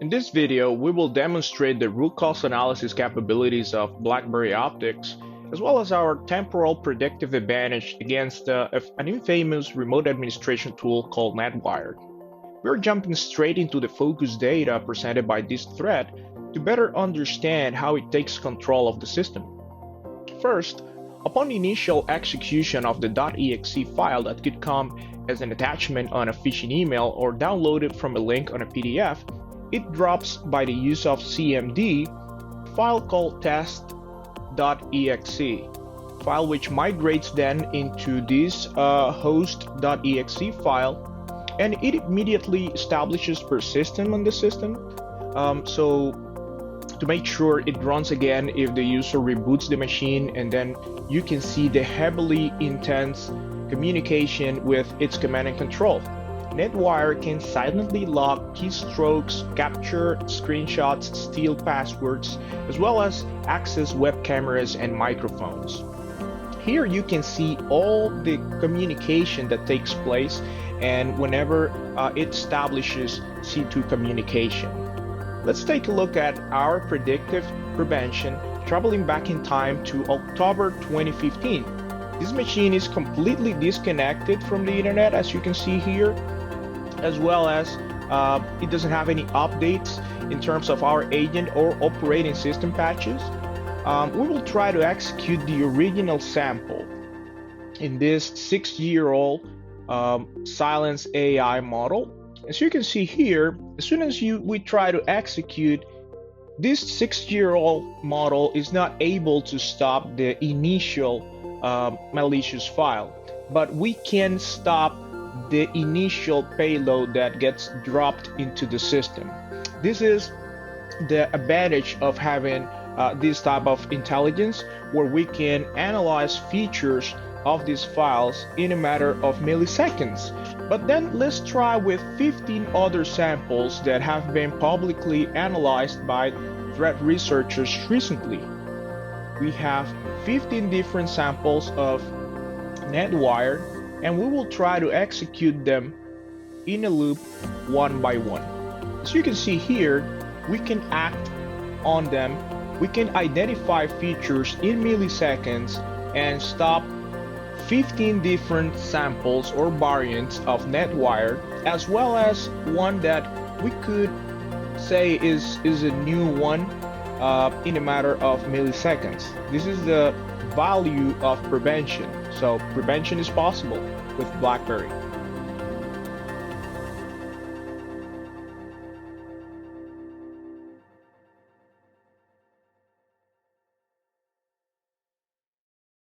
In this video, we will demonstrate the root cause analysis capabilities of BlackBerry optics, as well as our temporal predictive advantage against an infamous remote administration tool called NetWire. We're jumping straight into the focus data presented by this threat to better understand how it takes control of the system. First, upon the initial execution of the .exe file that could come as an attachment on a phishing email or downloaded from a link on a PDF, it drops by the use of CMD a file called test.exe, file which migrates then into this host.exe file, and it immediately establishes persistence on the system. So to make sure it runs again if the user reboots the machine, and then you can see the heavily intense communication with its command and control. NetWire can silently log keystrokes, capture screenshots, steal passwords, as well as access web cameras and microphones. Here you can see all the communication that takes place and whenever it establishes C2 communication. Let's take a look at our predictive prevention, traveling back in time to October 2015. This machine is completely disconnected from the internet, as you can see here, as well as it doesn't have any updates in terms of our agent or operating system patches. We will try to execute the original sample in this 6-year-old Silence AI model. As you can see here, as soon as we try to execute, this 6-year-old model is not able to stop the initial malicious file, but we can stop the initial payload that gets dropped into the system. This is the advantage of having this type of intelligence, where we can analyze features of these files in a matter of milliseconds. But then let's try with 15 other samples that have been publicly analyzed by threat researchers recently. We have 15 different samples of NetWire, and we will try to execute them in a loop one by one. As you can see here, we can act on them. We can identify features in milliseconds and stop 15 different samples or variants of NetWire, as well as one that we could say is a new one in a matter of milliseconds. This is the value of prevention. So prevention is possible with BlackBerry.